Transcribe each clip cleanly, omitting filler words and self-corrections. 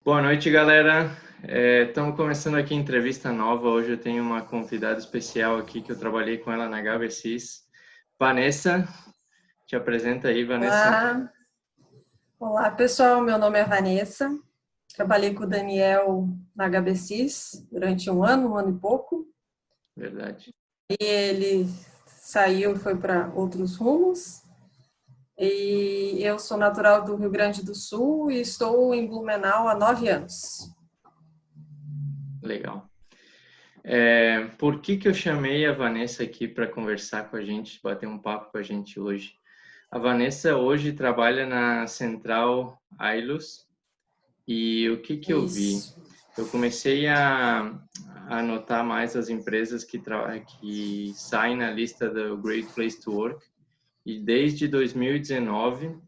Boa noite, galera. Estamos começando aqui entrevista nova. Hoje eu tenho uma convidada especial aqui que eu trabalhei com ela na HBSIS. Vanessa, te apresenta aí, Vanessa. Olá pessoal, meu nome é Vanessa. Trabalhei com o Daniel na HBSIS durante um ano e pouco. Verdade. E ele saiu e foi para outros rumos. E eu sou natural do Rio Grande do Sul e estou em Blumenau há 9 anos. Legal. Por que eu chamei a Vanessa aqui para conversar com a gente, bater um papo com a gente hoje? A Vanessa hoje trabalha na Central Ailus e o que eu vi? Eu comecei a anotar mais as empresas que saem na lista do Great Place to Work e desde 2019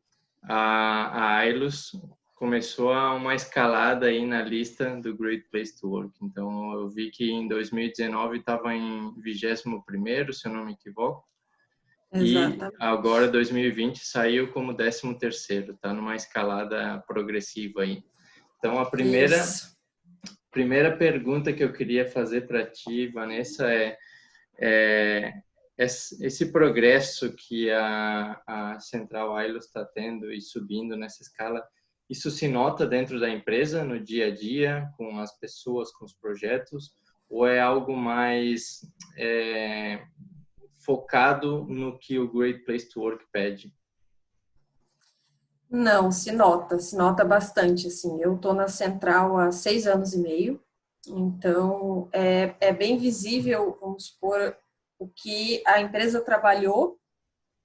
a Ailus começou uma escalada aí na lista do Great Place to Work. Então eu vi que em 2019 estava em 21º, se eu não me equivoco. Exatamente. E agora 2020 saiu como 13º, tá numa escalada progressiva aí. Então a primeira pergunta que eu queria fazer para ti, Vanessa, esse progresso que a Central Ailus está tendo e subindo nessa escala, isso se nota dentro da empresa, no dia a dia, com as pessoas, com os projetos, ou é algo mais focado no que o Great Place to Work pede? Não, se nota bastante, assim. Eu estou na Central há 6 anos e meio, então é bem visível, vamos supor, o que a empresa trabalhou,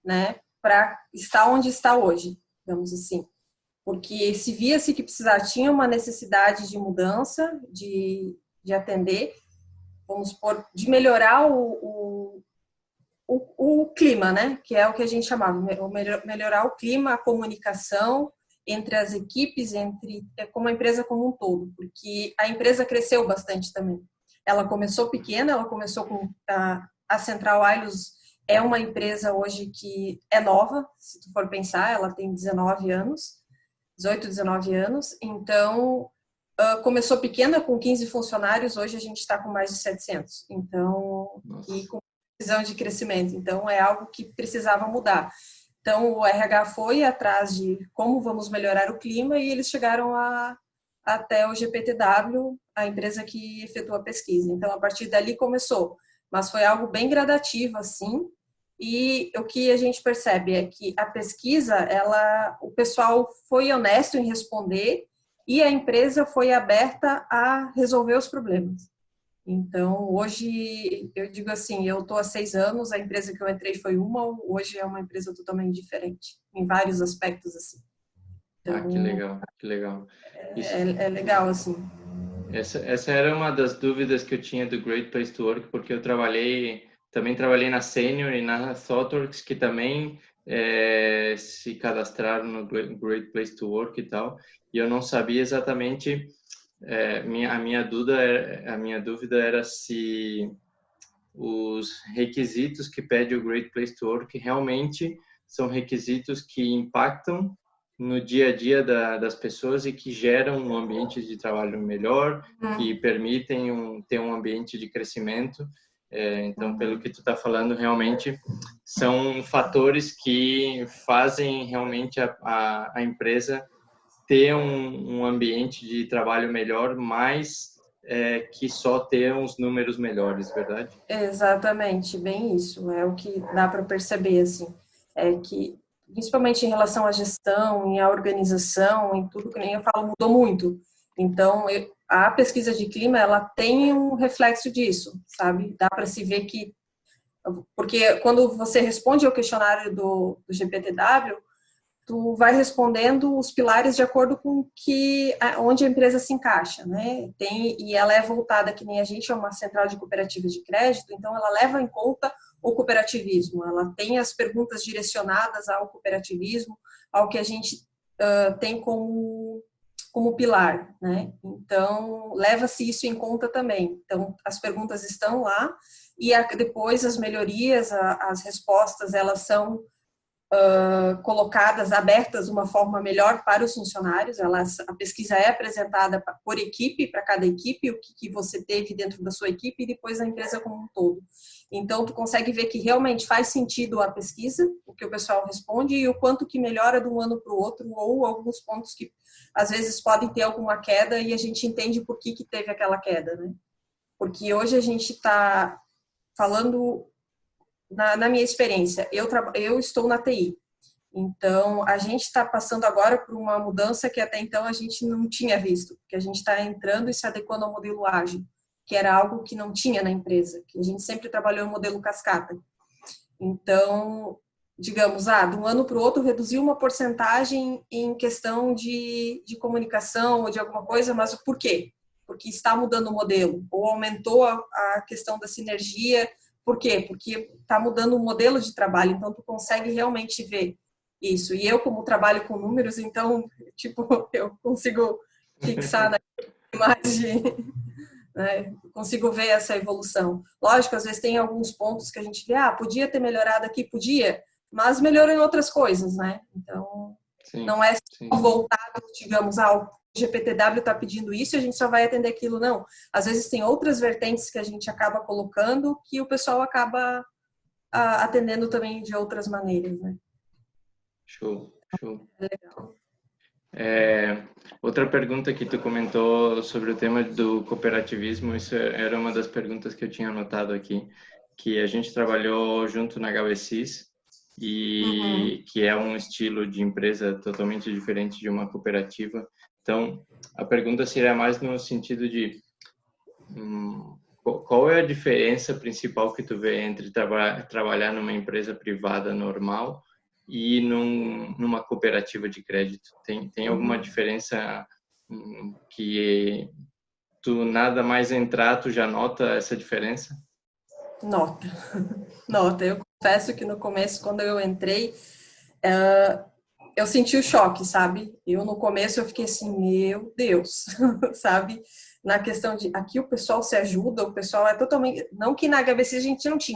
né, para estar onde está hoje, digamos assim. Porque se via-se que tinha uma necessidade de mudança, de atender, vamos supor, de melhorar o clima, né? Que é o que a gente chamava, melhorar o clima, a comunicação entre as equipes, como a empresa como um todo, porque a empresa cresceu bastante também. Ela começou pequena, ela começou com a Central Ailus é uma empresa hoje que é nova, se tu for pensar, ela tem 19 anos, 18, 19 anos, então começou pequena com 15 funcionários, hoje a gente está com mais de 700, então, e com visão de crescimento, então é algo que precisava mudar. Então o RH foi atrás de como vamos melhorar o clima e eles chegaram até o GPTW, a empresa que efetua a pesquisa. Então a partir dali começou, mas foi algo bem gradativo assim. E o que a gente percebe é que a pesquisa, o pessoal foi honesto em responder e a empresa foi aberta a resolver os problemas. Então, hoje, eu digo assim, eu estou há 6 anos, a empresa que eu entrei foi hoje é uma empresa totalmente diferente, em vários aspectos, assim. Então, que legal, que legal. É legal, assim. Essa era uma das dúvidas que eu tinha do Great Place to Work, porque eu também trabalhei na Senior e na ThoughtWorks, que também se cadastraram no Great Place to Work e tal, e eu não sabia exatamente, a minha dúvida era se os requisitos que pede o Great Place to Work realmente são requisitos que impactam no dia a dia das pessoas e que geram um ambiente de trabalho melhor, que permitem ter um ambiente de crescimento. Então, pelo que tu está falando, realmente são fatores que fazem realmente a empresa ter um ambiente de trabalho melhor, mais que só ter uns números melhores, verdade? Exatamente, bem isso. É o que dá para perceber, assim. É que, principalmente em relação à gestão, e à organização, em tudo que nem eu falo, mudou muito. Então, a pesquisa de clima, ela tem um reflexo disso, sabe? Dá para se ver que... Porque quando você responde ao questionário do GPTW, tu vai respondendo os pilares de acordo com onde a empresa se encaixa, né? E ela é voltada, que nem a gente é uma central de cooperativas de crédito, então ela leva em conta o cooperativismo, ela tem as perguntas direcionadas ao cooperativismo, ao que a gente tem como pilar, né? Então, leva-se isso em conta também. Então, as perguntas estão lá e depois as melhorias, as respostas, elas são colocadas, abertas de uma forma melhor para os funcionários. A pesquisa é apresentada por equipe, para cada equipe, o que você teve dentro da sua equipe e depois a empresa como um todo. Então, tu consegue ver que realmente faz sentido a pesquisa, o que o pessoal responde e o quanto que melhora de um ano para o outro, ou alguns pontos que às vezes podem ter alguma queda e a gente entende por que teve aquela queda, né? Porque hoje a gente está falando, na minha experiência, eu estou na TI, então a gente está passando agora por uma mudança que até então a gente não tinha visto, porque a gente está entrando e se adequando ao modelo ágil, que era algo que não tinha na empresa, que a gente sempre trabalhou no modelo cascata. Então, digamos, de um ano para o outro reduziu uma porcentagem em questão de comunicação ou de alguma coisa, mas por quê? Porque está mudando o modelo, ou aumentou a questão da sinergia. Por quê? Porque está mudando o modelo de trabalho, então tu consegue realmente ver isso. E eu, como trabalho com números, então, tipo, eu consigo fixar na imagem, né? Consigo ver essa evolução. Lógico, às vezes tem alguns pontos que a gente vê, podia ter melhorado aqui, podia, mas melhorou em outras coisas, né? Então, sim, não é só voltado, digamos, o GPTW está pedindo isso e a gente só vai atender aquilo, não. Às vezes tem outras vertentes que a gente acaba colocando que o pessoal acaba atendendo também de outras maneiras, né? Show, show. Legal. Outra pergunta que tu comentou sobre o tema do cooperativismo, isso era uma das perguntas que eu tinha anotado aqui, que a gente trabalhou junto na HVSIS e que é um estilo de empresa totalmente diferente de uma cooperativa. Então, a pergunta seria mais no sentido de qual é a diferença principal que tu vê entre trabalhar numa empresa privada normal e numa cooperativa de crédito? Tem alguma diferença que tu nada mais entrar, tu já nota essa diferença? Nota. Eu confesso que no começo, quando eu entrei, eu senti o choque, sabe? No começo eu fiquei assim, meu Deus, sabe? Na questão de, aqui o pessoal se ajuda, o pessoal é totalmente, não que na HVC a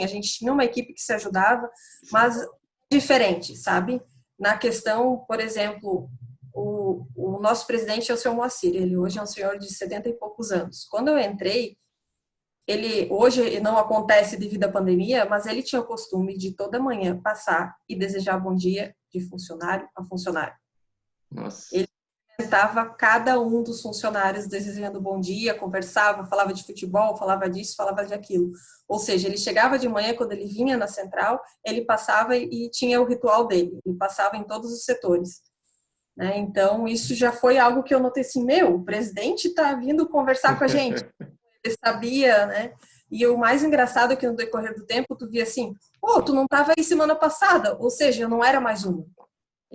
gente tinha uma equipe que se ajudava, mas diferente, sabe? Na questão, por exemplo, o nosso presidente é o seu Moacir, ele hoje é um senhor de 70 e poucos anos. Quando eu entrei, hoje não acontece devido à pandemia, mas ele tinha o costume de toda manhã passar e desejar bom dia de funcionário a funcionário. Nossa. Ele cumprimentava cada um dos funcionários desejando bom dia, conversava, falava de futebol, falava disso, falava de aquilo. Ou seja, ele chegava de manhã, quando ele vinha na central, ele passava e tinha o ritual dele, ele passava em todos os setores. Né? Então, isso já foi algo que eu notei assim, o presidente está vindo conversar com a gente. Ele sabia, né? E o mais engraçado é que no decorrer do tempo tu via assim, tu não estava aí semana passada, ou seja, eu não era mais uma.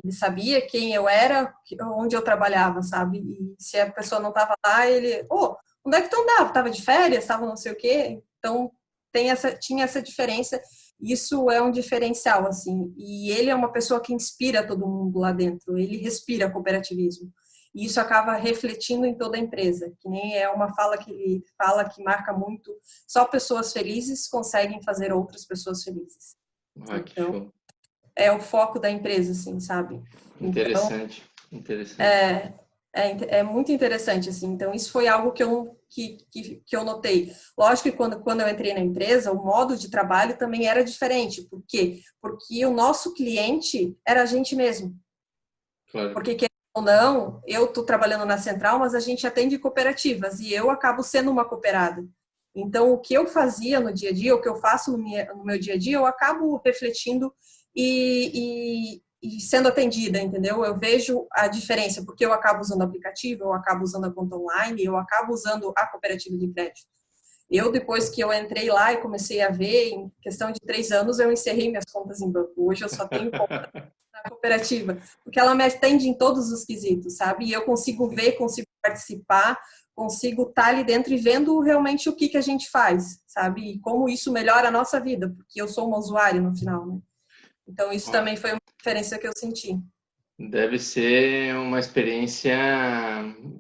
Ele sabia quem eu era, onde eu trabalhava, sabe? E se a pessoa não estava lá, ele, onde é que tu andava? Estava de férias? Estava não sei o quê? Então, tinha essa diferença. Isso é um diferencial, assim. E ele é uma pessoa que inspira todo mundo lá dentro. Ele respira cooperativismo. E isso acaba refletindo em toda a empresa, que nem é uma fala que ele fala que marca muito, só pessoas felizes conseguem fazer outras pessoas felizes. Então, é o foco da empresa, assim, sabe? Interessante, então, interessante. É muito interessante, assim. Então, isso foi algo que eu notei. Lógico que quando eu entrei na empresa, o modo de trabalho também era diferente. Por quê? Porque o nosso cliente era a gente mesmo. Claro. Porque, ou não, eu estou trabalhando na central, mas a gente atende cooperativas e eu acabo sendo uma cooperada. Então, o que eu fazia no dia a dia, o que eu faço no meu dia a dia, eu acabo refletindo e sendo atendida, entendeu? Eu vejo a diferença, porque eu acabo usando o aplicativo, eu acabo usando a conta online, eu acabo usando a cooperativa de crédito. Depois que eu entrei lá e comecei a ver, em questão de 3 anos, eu encerrei minhas contas em banco. Hoje eu só tenho conta na cooperativa, porque ela me atende em todos os quesitos, sabe? E eu consigo ver, consigo participar, consigo estar ali dentro e vendo realmente o que a gente faz, sabe? E como isso melhora a nossa vida, porque eu sou uma usuária no final, né? Então, isso também foi uma diferença que eu senti. Deve ser uma experiência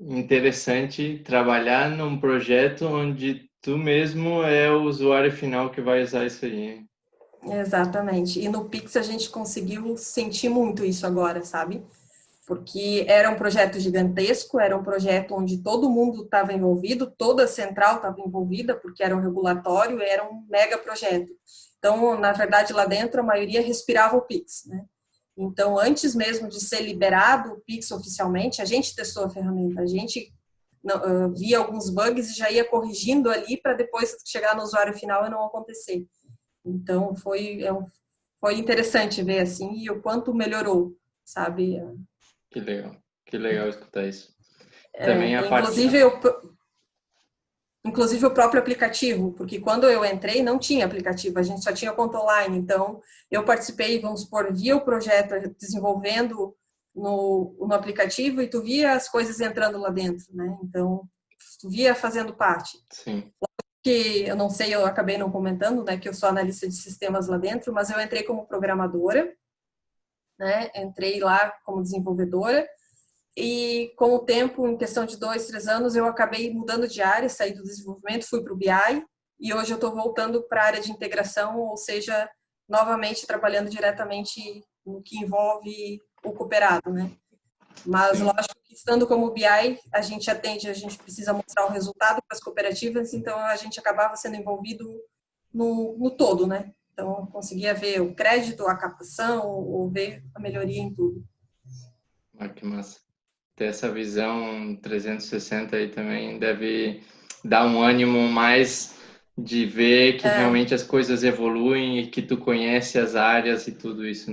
interessante trabalhar num projeto onde tu mesmo é o usuário final que vai usar isso aí. Exatamente. E no Pix a gente conseguiu sentir muito isso agora, sabe? Porque era um projeto gigantesco, era um projeto onde todo mundo estava envolvido, toda a central estava envolvida, porque era um regulatório, era um mega projeto. Então, na verdade, lá dentro, a maioria respirava o Pix, né? Então, antes mesmo de ser liberado o Pix oficialmente, a gente testou a ferramenta, a gente via alguns bugs e já ia corrigindo ali para depois chegar no usuário final e não acontecer. Então, foi interessante ver assim e o quanto melhorou, sabe? Que legal escutar isso. Também a parte... Inclusive o próprio aplicativo, porque quando eu entrei não tinha aplicativo, a gente só tinha conta online, então eu participei, vamos supor, via o projeto desenvolvendo no aplicativo e tu via as coisas entrando lá dentro, né? Então, tu via fazendo parte. Sim. Que eu não sei, eu acabei não comentando, né, que eu sou analista de sistemas lá dentro, mas eu entrei como programadora, né? Entrei lá como desenvolvedora. E com o tempo, em questão de 2, 3 anos, eu acabei mudando de área, saí do desenvolvimento, fui para o BI, e hoje eu estou voltando para a área de integração, ou seja, novamente trabalhando diretamente no que envolve o cooperado, né? Mas, Sim. lógico que estando como BI, a gente precisa mostrar o resultado para as cooperativas, então a gente acabava sendo envolvido no todo, né? Então, eu conseguia ver o crédito, a captação, ou ver a melhoria em tudo. Ah, que massa. Ter essa visão 360 aí também deve dar um ânimo mais de ver que realmente as coisas evoluem e que tu conhece as áreas e tudo isso.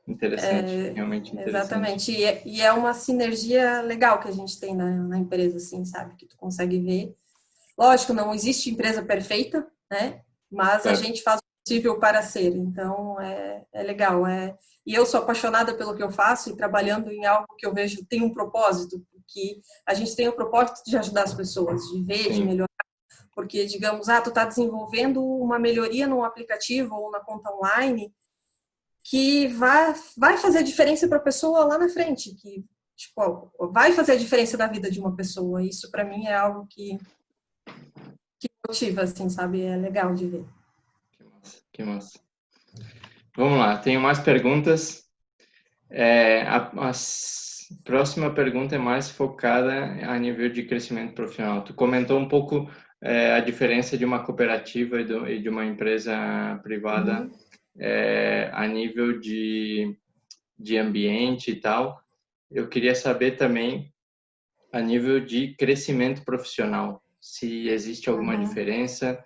Interessante, realmente interessante. Exatamente. E é uma sinergia legal que a gente tem na empresa, assim, sabe? Que tu consegue ver. Lógico, não existe empresa perfeita, né? Mas a Claro. gente faz o possível para ser. Então, é legal. E eu sou apaixonada pelo que eu faço e trabalhando em algo que eu vejo tem um propósito, porque a gente tem o propósito de ajudar as pessoas, de ver, de Sim. melhorar. Porque, digamos, tu está desenvolvendo uma melhoria num aplicativo ou na conta online que vai fazer diferença para a pessoa lá na frente, que tipo, vai fazer a diferença da vida de uma pessoa. Isso para mim é algo que motiva, assim, sabe? É legal de ver. Que massa. Vamos lá, tenho mais perguntas. A próxima pergunta é mais focada a nível de crescimento profissional. Tu comentou um pouco a diferença de uma cooperativa e de uma empresa privada a nível de ambiente e tal. Eu queria saber também a nível de crescimento profissional, se existe alguma diferença,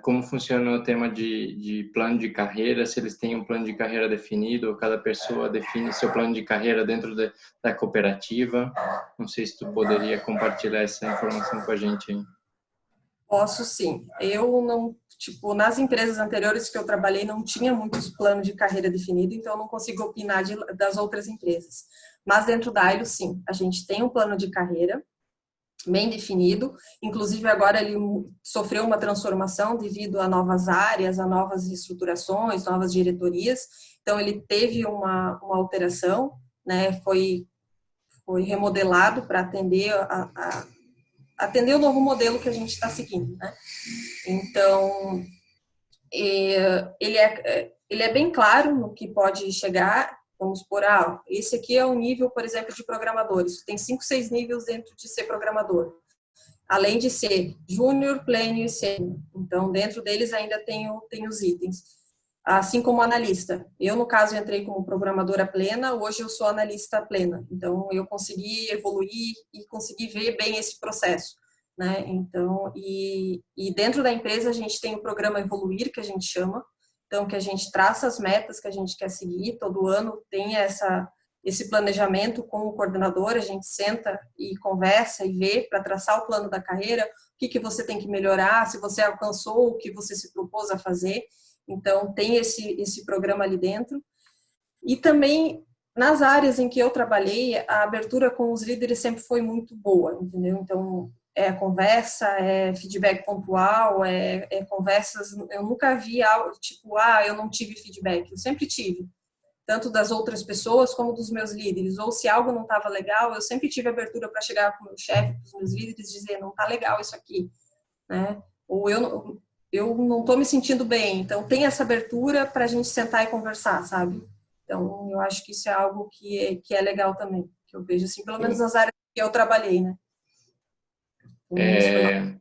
como funciona o tema de plano de carreira, se eles têm um plano de carreira definido, ou cada pessoa define seu plano de carreira dentro da cooperativa. Não sei se tu poderia compartilhar essa informação com a gente aí. Posso sim. Eu não, tipo, nas empresas anteriores que eu trabalhei não tinha muitos planos de carreira definido, então eu não consigo opinar das outras empresas. Mas dentro da Ailo, sim, a gente tem um plano de carreira bem definido. Inclusive, agora ele sofreu uma transformação devido a novas áreas, a novas reestruturações, novas diretorias. Então, ele teve uma alteração, né? Foi remodelado para atender o novo modelo que a gente está seguindo, né? Então, ele é bem claro no que pode chegar. Vamos supor, esse aqui é o nível, por exemplo, de programadores. Tem 5, 6 níveis dentro de ser programador. Além de ser júnior, pleno e sênior. Então, dentro deles ainda tem os itens. Assim como analista. Eu, no caso, entrei como programadora plena, hoje eu sou analista plena. Então, eu consegui evoluir e consegui ver bem esse processo, né? Então, e dentro da empresa a gente tem o programa Evoluir, que a gente chama. Então, que a gente traça as metas que a gente quer seguir. Todo ano tem esse planejamento com o coordenador, a gente senta e conversa e vê para traçar o plano da carreira, o que você tem que melhorar, se você alcançou o que você se propôs a fazer. Então, tem esse programa ali dentro. E também, nas áreas em que eu trabalhei, a abertura com os líderes sempre foi muito boa, entendeu? Então, é conversa, é feedback pontual, é conversas. Eu nunca vi algo tipo, eu não tive feedback. Eu sempre tive, tanto das outras pessoas como dos meus líderes. Ou se algo não estava legal, eu sempre tive abertura para chegar com o meu chefe, com os meus líderes, e dizer, não está legal isso aqui, né? Ou eu não estou me sentindo bem. Então, tem essa abertura para a gente sentar e conversar, sabe? Então, eu acho que isso é algo que é legal também, que eu vejo, assim, pelo menos Sim. nas áreas que eu trabalhei, né? Isso foi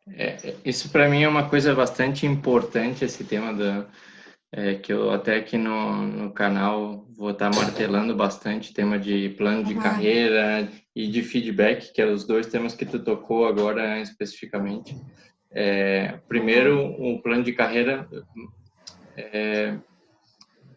É, isso para mim é uma coisa bastante importante, esse tema que eu até aqui no canal vou estar martelando bastante, tema de plano de uhum, carreira e de feedback, que é os dois temas que tu tocou agora especificamente. Primeiro, uhum, o plano de carreira,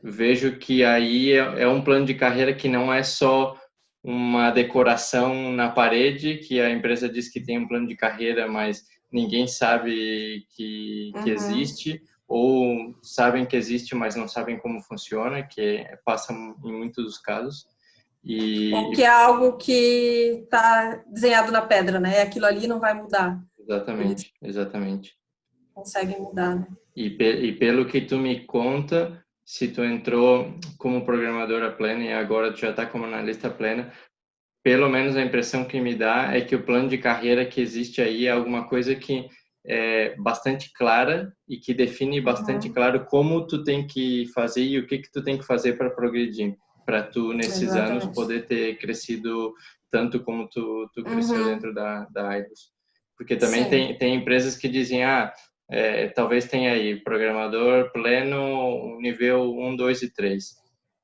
vejo que aí é um plano de carreira que não é só uma decoração na parede, que a empresa diz que tem um plano de carreira, mas ninguém sabe que uhum. existe, ou sabem que existe, mas não sabem como funciona, que passa em muitos dos casos. Ou que E é algo que está desenhado na pedra, né? Aquilo ali não vai mudar. Eles exatamente, exatamente. conseguem mudar, né? E pelo que tu me conta, se tu entrou como programadora plena e agora tu já está como analista plena, pelo menos a impressão que me dá é que o plano de carreira que existe aí é alguma coisa que é bastante clara e que define bastante Uhum, claro como tu tem que fazer e o que tu tem que fazer para progredir, para tu nesses anos exatamente. poder ter crescido tanto como tu cresceu Uhum, dentro da Airbus. Porque também sim. tem empresas que dizem, talvez tenha aí programador pleno nível 1, 2 e 3,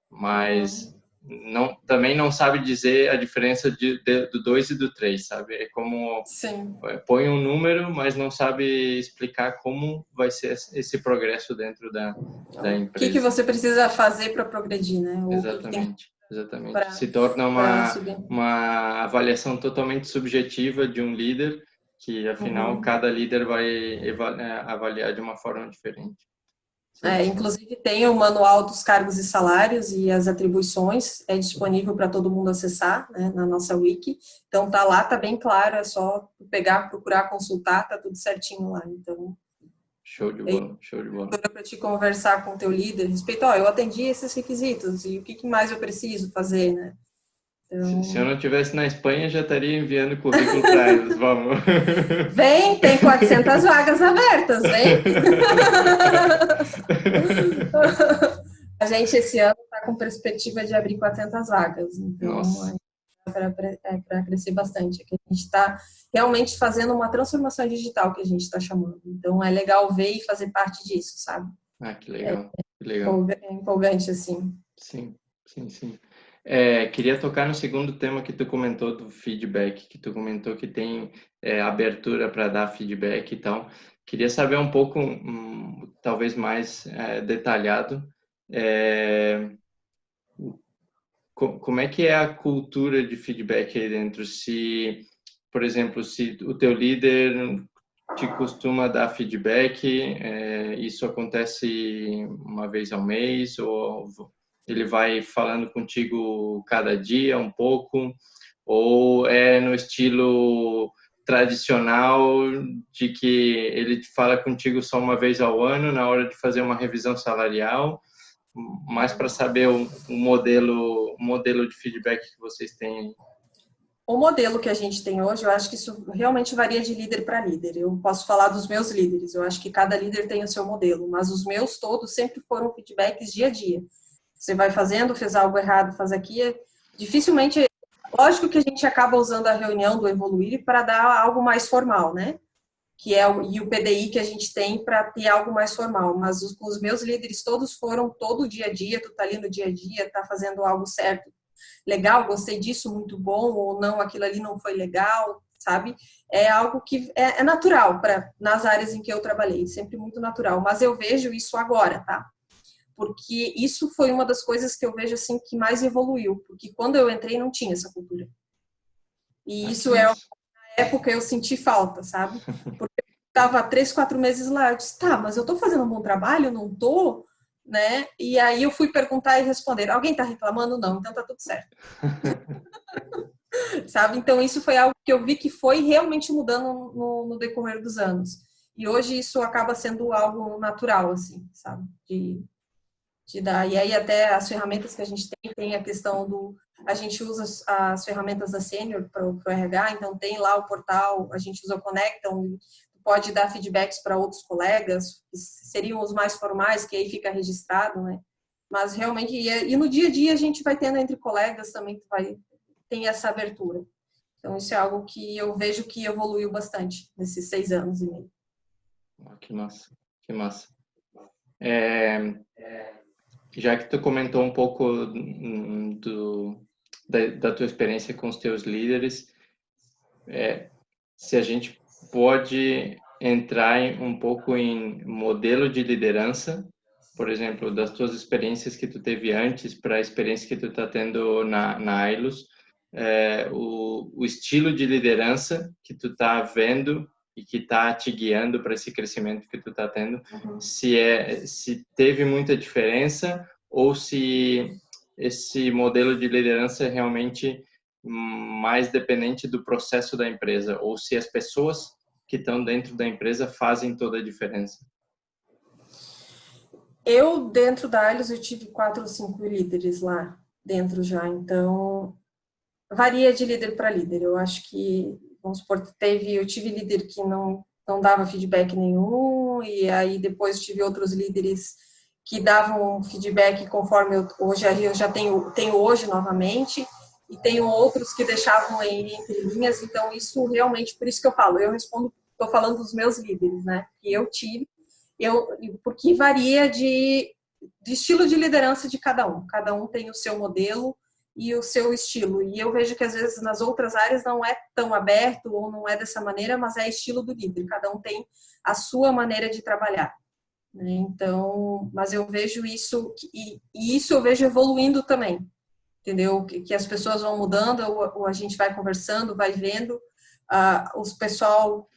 mas Uhum, também não sabe dizer a diferença do 2 e do 3, sabe? É como sim. põe um número, mas não sabe explicar como vai ser esse progresso dentro da O que empresa. você precisa fazer para progredir, né? Ou o que tem Exatamente, exatamente. para Se torna subir. uma avaliação totalmente subjetiva de um líder, que afinal Uhum. cada líder vai avaliar de uma forma diferente. Sim, Inclusive tem o manual dos cargos e salários e as atribuições, é disponível para todo mundo acessar, né, na nossa wiki. Então tá lá, tá bem claro, é só pegar, procurar, consultar, tá tudo certinho lá. Então, show de é bola, show de bola. para te conversar com o teu líder, a respeito, ó, eu atendi esses requisitos e o que mais eu preciso fazer, né? Se eu Então, não tivesse na Espanha, já estaria enviando currículo para eles, vamos. vem, tem 400 vagas abertas, vem. A gente esse ano está com perspectiva de abrir 400 vagas, então Nossa, é para crescer bastante. Aqui a gente está realmente fazendo uma transformação digital que a gente está chamando. Então é legal ver e fazer parte disso, sabe? que legal, que legal. É empolgante assim. Sim, sim, sim. Queria tocar no segundo tema que tu comentou do feedback, que tu comentou que tem abertura para dar feedback e tal. Queria saber um pouco, talvez mais detalhado, é, como é que é a cultura de feedback aí dentro? Se, por exemplo, se o teu líder te costuma dar feedback, isso acontece uma vez ao mês ou ele vai falando contigo cada dia um pouco, ou é no estilo tradicional de que ele fala contigo só uma vez ao ano na hora de fazer uma revisão salarial, mais para saber o modelo de feedback que vocês têm. O modelo que a gente tem hoje, eu acho que isso realmente varia de líder para líder. Eu posso falar dos meus líderes, eu acho que cada líder tem o seu modelo, mas os meus todos sempre foram feedbacks dia a dia. Você vai fazendo, fez algo errado, faz aqui. Dificilmente, lógico que a gente acaba usando a reunião do Evoluir para dar algo mais formal, né? Que é e o PDI que a gente tem para ter algo mais formal. Mas os meus líderes todos foram todo dia a dia, tu tá ali no dia a dia, tá fazendo algo certo, legal, gostei disso, muito bom, ou não, aquilo ali não foi legal, sabe? É algo que é natural nas áreas em que eu trabalhei, sempre muito natural. Mas eu vejo isso agora, tá? Porque isso foi uma das coisas que eu vejo assim que mais evoluiu, porque quando eu entrei não tinha essa cultura. E Ah, que isso é uma massa. época eu senti falta, sabe? Porque eu estava 3, 4 meses lá, eu disse, tá, mas eu tô fazendo um bom trabalho, não tô, né? E aí eu fui perguntar e responder, alguém tá reclamando? Não, então tá tudo certo, sabe? Então isso foi algo que eu vi que foi realmente mudando no decorrer dos anos. E hoje isso acaba sendo algo natural, assim, sabe? De dar. E aí até as ferramentas que a gente tem a questão do... A gente usa as ferramentas da Senior para o RH, então tem lá o portal, a gente usa o Conecta, onde pode dar feedbacks para outros colegas, que seriam os mais formais, que aí fica registrado, né? Mas realmente, e no dia a dia a gente vai tendo entre colegas também que tem essa abertura. Então, isso é algo que eu vejo que evoluiu bastante nesses 6 anos e meio. Que massa, que massa. Já que tu comentou um pouco da tua experiência com os teus líderes, se a gente pode entrar um pouco em modelo de liderança, por exemplo, das tuas experiências que tu teve antes para a experiência que tu está tendo na Ailus, o estilo de liderança que tu está vendo e que está te guiando para esse crescimento que tu está tendo, se teve muita diferença ou se esse modelo de liderança é realmente mais dependente do processo da empresa, ou se as pessoas que estão dentro da empresa fazem toda a diferença. Eu, dentro da Allianz, eu tive 4 ou 5 líderes lá dentro já, então varia de líder para líder. Eu acho que, vamos supor, eu tive líder que não dava feedback nenhum, e aí depois tive outros líderes que davam feedback conforme eu já tenho hoje novamente, e tenho outros que deixavam entre linhas. Então isso realmente, por isso que eu falo, estou falando dos meus líderes, né, que eu tive, porque varia de estilo de liderança de cada um tem o seu modelo e o seu estilo, e eu vejo que às vezes nas outras áreas não é tão aberto ou não é dessa maneira, mas é estilo do líder, cada um tem a sua maneira de trabalhar, né? Então, mas eu vejo isso, e isso eu vejo evoluindo também, entendeu? Que as pessoas vão mudando, ou a gente vai conversando, vai vendo, os pessoal,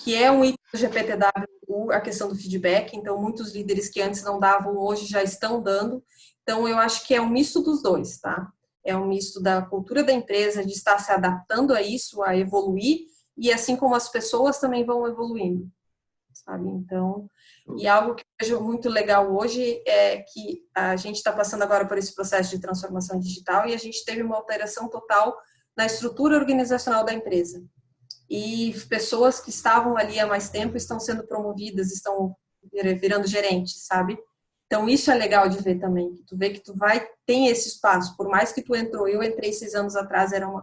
que é um item do GPTW, a questão do feedback, então muitos líderes que antes não davam, hoje já estão dando, então eu acho que é um misto dos dois, tá? É um misto da cultura da empresa, de estar se adaptando a isso, a evoluir, e assim como as pessoas também vão evoluindo, sabe? Então, e algo que eu vejo muito legal hoje é que a gente está passando agora por esse processo de transformação digital, e a gente teve uma alteração total na estrutura organizacional da empresa. E pessoas que estavam ali há mais tempo estão sendo promovidas, estão virando gerentes, sabe? Então, isso é legal de ver também, que tu vê que tem esse espaço, por mais que eu entrei 6 anos atrás, era um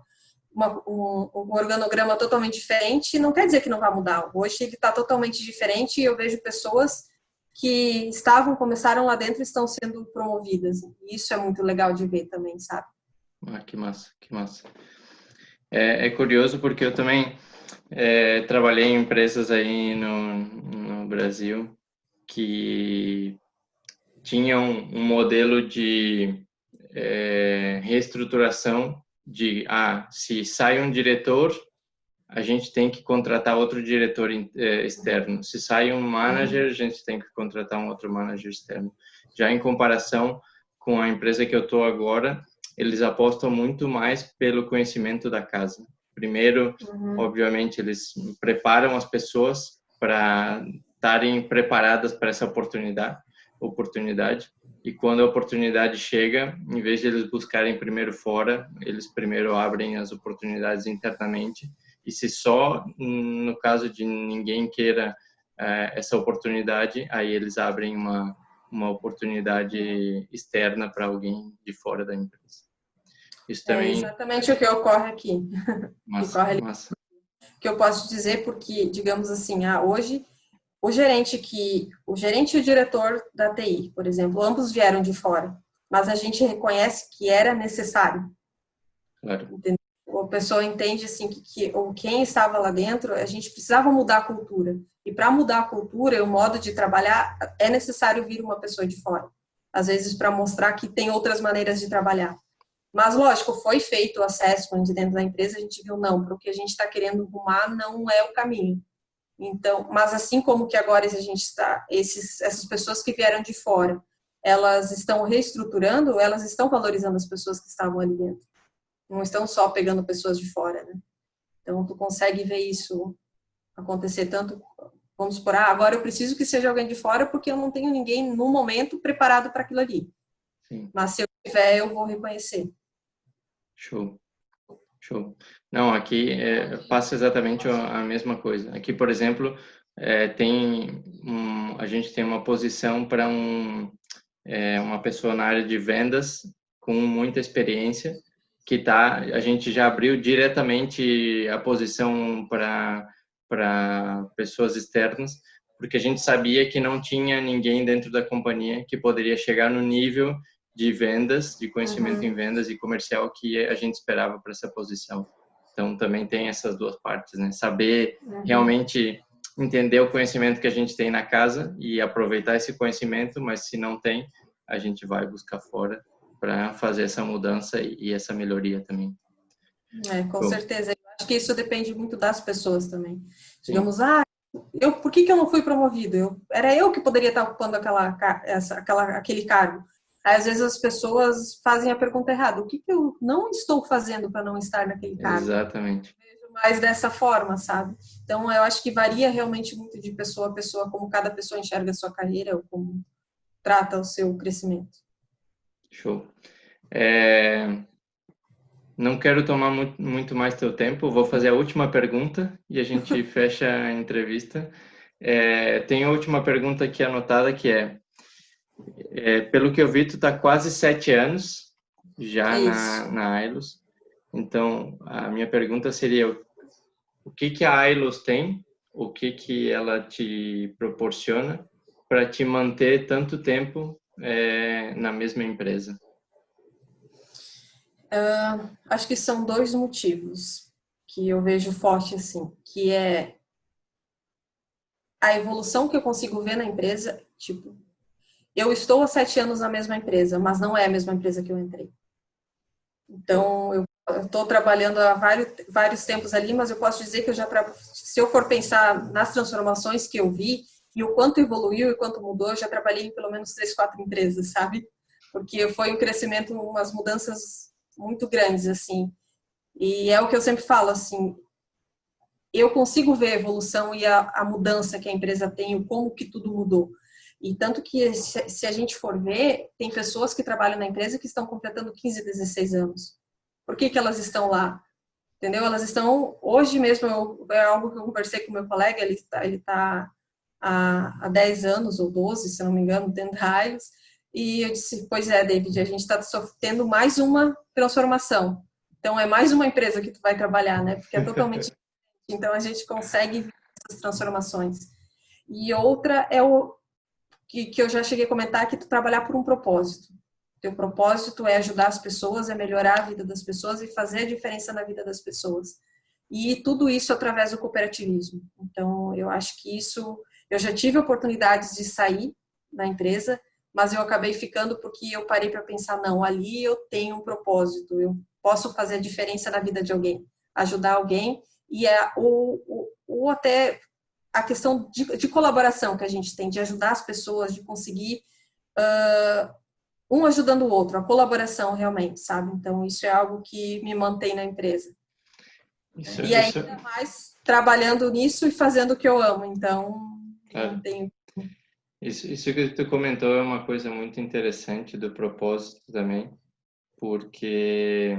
organograma totalmente diferente, não quer dizer que não vai mudar. Hoje ele está totalmente diferente, e eu vejo pessoas que começaram lá dentro e estão sendo promovidas. E isso é muito legal de ver também, sabe? Que massa, que massa. É curioso porque eu também trabalhei em empresas aí no Brasil que tinham um modelo de reestruturação se sai um diretor, a gente tem que contratar outro diretor externo. Se sai um manager, a gente tem que contratar um outro manager externo. Já em comparação com a empresa que eu estou agora, eles apostam muito mais pelo conhecimento da casa. Primeiro, obviamente, eles preparam as pessoas para estarem preparadas para essa oportunidade. E quando a oportunidade chega, em vez de eles buscarem primeiro fora, eles primeiro abrem as oportunidades internamente. E se só no caso de ninguém queira essa oportunidade, aí eles abrem uma oportunidade externa para alguém de fora da empresa. Isso também... É exatamente o que ocorre aqui. Massa. Que eu posso dizer, porque, digamos assim, hoje o gerente e o diretor da TI, por exemplo, ambos vieram de fora, mas a gente reconhece que era necessário. Claro. Entendeu? A pessoa entende assim que quem estava lá dentro, a gente precisava mudar a cultura. E para mudar a cultura e o modo de trabalhar, é necessário vir uma pessoa de fora. Às vezes para mostrar que tem outras maneiras de trabalhar. Mas, lógico, foi feito o assessment dentro da empresa, a gente viu, não, para o que a gente está querendo rumar não é o caminho. Então, mas assim como que agora a gente essas pessoas que vieram de fora, elas estão reestruturando, elas estão valorizando as pessoas que estavam ali dentro. Não estão só pegando pessoas de fora, né? Então, tu consegue ver isso acontecer tanto, vamos supor, agora eu preciso que seja alguém de fora porque eu não tenho ninguém no momento preparado para aquilo ali. Sim. Mas se eu tiver, eu vou reconhecer. Show. Não, aqui passa exatamente a mesma coisa. Aqui, por exemplo, a gente tem uma posição para uma pessoa na área de vendas com muita experiência, a gente já abriu diretamente a posição para pessoas externas, porque a gente sabia que não tinha ninguém dentro da companhia que poderia chegar no nível de vendas, de conhecimento em vendas e comercial que a gente esperava para essa posição. Então, também tem essas duas partes, né? Saber realmente entender o conhecimento que a gente tem na casa e aproveitar esse conhecimento, mas se não tem, a gente vai buscar fora para fazer essa mudança e essa melhoria também. Com certeza. Eu acho que isso depende muito das pessoas também. Sim. Digamos, por que eu não fui promovido? Era eu que poderia estar ocupando aquele cargo. Aí, às vezes, as pessoas fazem a pergunta errada. O que eu não estou fazendo para não estar naquele cargo? Exatamente. Eu vejo mais dessa forma, sabe? Então, eu acho que varia realmente muito de pessoa a pessoa, como cada pessoa enxerga a sua carreira ou como trata o seu crescimento. Show. Não quero tomar muito mais teu tempo, vou fazer a última pergunta e a gente fecha a entrevista. Tem a última pergunta aqui anotada que pelo que eu vi, tu está quase 7 anos já na Ailos. Então, a minha pergunta seria, o que a Ailos tem, o que ela te proporciona para te manter tanto tempo na mesma empresa? Acho que são 2 motivos que eu vejo forte assim, que é a evolução que eu consigo ver na empresa. Tipo, eu estou há 7 anos na mesma empresa, mas não é a mesma empresa que eu entrei. Então, eu estou trabalhando há vários tempos ali, mas eu posso dizer que se eu for pensar nas transformações que eu vi e o quanto evoluiu e quanto mudou, eu já trabalhei em pelo menos 3, 4 empresas, sabe? Porque foi um crescimento, umas mudanças muito grandes, assim. E é o que eu sempre falo, assim, eu consigo ver a evolução e a mudança que a empresa tem, como que tudo mudou. E tanto que, se a gente for ver, tem pessoas que trabalham na empresa que estão completando 15, 16 anos. Por que elas estão lá? Entendeu? Elas estão, hoje mesmo, é algo que eu conversei com meu colega, ele está há 10 anos ou 12, se não me engano, dentro da Ailos, e eu disse, pois é, David, a gente está tendo mais uma transformação. Então, é mais uma empresa que tu vai trabalhar, né? Porque é totalmente diferente. Então, a gente consegue ver essas transformações. E outra é o que eu já cheguei a comentar, que tu trabalhar por um propósito. Teu propósito é ajudar as pessoas, é melhorar a vida das pessoas e fazer a diferença na vida das pessoas. E tudo isso através do cooperativismo. Então, eu acho que isso... Eu já tive oportunidades de sair da empresa, mas eu acabei ficando porque eu parei para pensar, não, ali eu tenho um propósito, eu posso fazer a diferença na vida de alguém, ajudar alguém, e ou até a questão de colaboração que a gente tem, de ajudar as pessoas, de conseguir um ajudando o outro, a colaboração realmente, sabe? Então, isso é algo que me mantém na empresa. E ainda mais trabalhando nisso e fazendo o que eu amo, então, não tenho... Isso que tu comentou é uma coisa muito interessante do propósito também, porque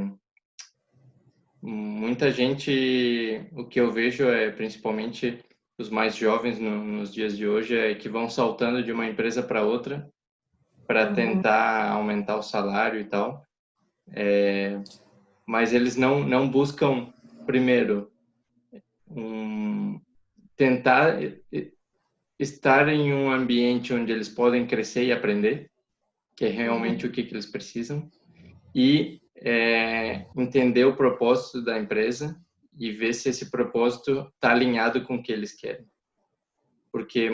muita gente, o que eu vejo principalmente os mais jovens nos dias de hoje, que vão saltando de uma empresa para outra para tentar aumentar o salário e tal, mas eles não buscam primeiro tentar estar em um ambiente onde eles podem crescer e aprender, que é realmente o que eles precisam, e entender o propósito da empresa e ver se esse propósito está alinhado com o que eles querem. Porque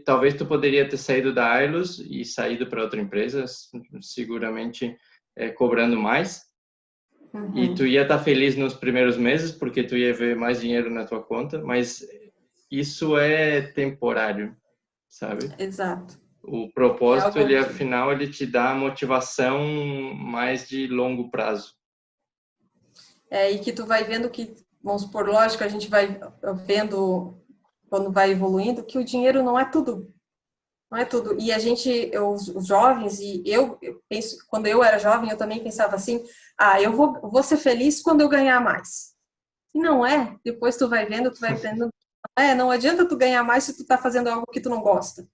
talvez tu poderia ter saído da Ailos e saído para outra empresa, seguramente cobrando mais, e tu ia estar feliz nos primeiros meses porque tu ia ver mais dinheiro na tua conta, mas isso é temporário, sabe? Exato. O propósito, afinal, ele te dá motivação mais de longo prazo. E que tu vai vendo que, vamos supor, lógico, a gente vai vendo, quando vai evoluindo, que o dinheiro não é tudo. Não é tudo. E a gente, os jovens, e eu penso, quando eu era jovem, eu também pensava assim, eu vou ser feliz quando eu ganhar mais. E não é. Depois tu vai vendo Não adianta tu ganhar mais se tu tá fazendo algo que tu não gosta.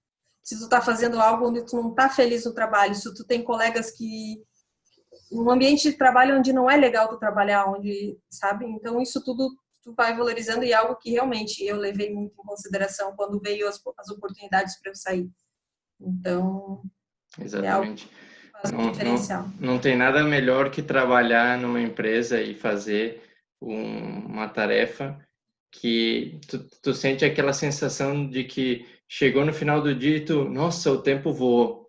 Se tu tá fazendo algo onde tu não tá feliz no trabalho, se tu tem colegas que um ambiente de trabalho onde não é legal tu trabalhar, onde, sabe? Então isso tudo tu vai valorizando e é algo que realmente eu levei muito em consideração quando veio as oportunidades para eu sair. Então, é algo Exatamente. que faz um Não, não, diferencial. não tem nada melhor que trabalhar numa empresa e fazer uma tarefa que tu sente aquela sensação de que chegou no final do dia e tu, nossa, o tempo voou.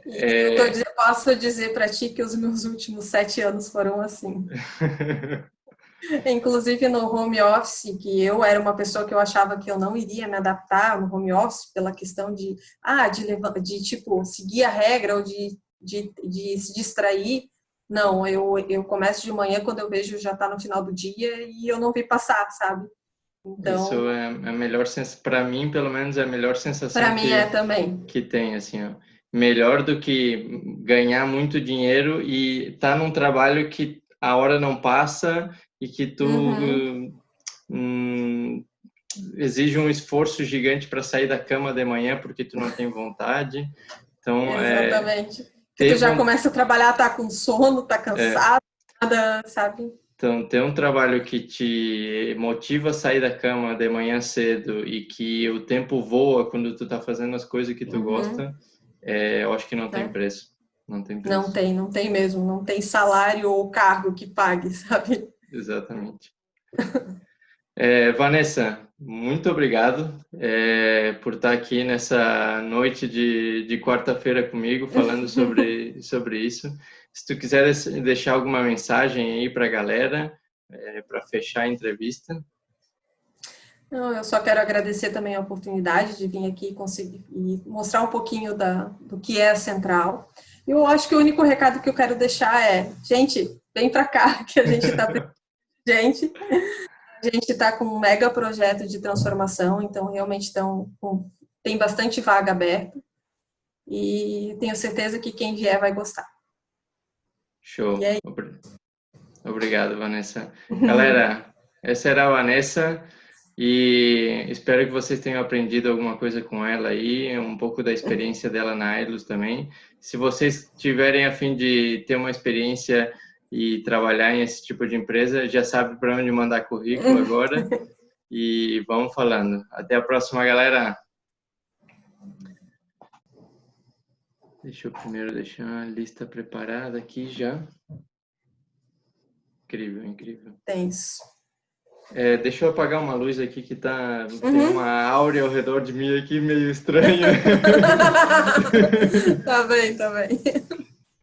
Eu posso dizer para ti que os meus últimos 7 anos foram assim. Inclusive no home office, que eu era uma pessoa que eu achava que eu não iria me adaptar no home office pela questão de tipo, seguir a regra ou de se distrair. Não, eu começo de manhã quando eu vejo já está no final do dia e eu não vi passar, sabe? Isso Então, é a melhor sensação, para mim, pelo menos, é a melhor para sensação mim é também. que tem, assim, ó. Melhor do que ganhar muito dinheiro e estar num trabalho que a hora não passa e que tu Uhum, hum, exige um esforço gigante para sair da cama de manhã porque tu não tem vontade. Então, exatamente. Que tu ter, já começa a trabalhar, tá com sono, tá é, cansado, nada, sabe? então, ter um trabalho que te motiva a sair da cama de manhã cedo e que o tempo voa quando tu tá fazendo as coisas que tu Uhum, gosta, eu acho que não tem né? preço. Não tem Não preço. tem, não tem mesmo. Não tem salário ou cargo que pague, sabe? Exatamente. Vanessa, muito obrigado por estar aqui nessa noite de quarta-feira comigo, falando sobre isso. Se tu quiser deixar alguma mensagem aí para a galera, para fechar a entrevista. Não, eu só quero agradecer também a oportunidade de vir aqui e conseguir e mostrar um pouquinho do que é a Central. Eu acho que o único recado que eu quero deixar é, gente, vem para cá, que a gente está gente. A gente está com um mega projeto de transformação, então realmente tem bastante vaga aberta e tenho certeza que quem vier vai gostar. E Show. aí, Obrigado, Vanessa. Galera, essa era a Vanessa e espero que vocês tenham aprendido alguma coisa com ela aí, um pouco da experiência dela na Ailus também. Se vocês tiverem a fim de ter uma experiência e trabalhar em esse tipo de empresa, já sabe para onde mandar currículo agora e vamos falando. Até a próxima, galera. Deixa eu primeiro deixar a lista preparada aqui já. Incrível, incrível. tem isso. Deixa eu apagar uma luz aqui que tem uma áurea ao redor de mim aqui meio estranha. Tá bem, tá bem.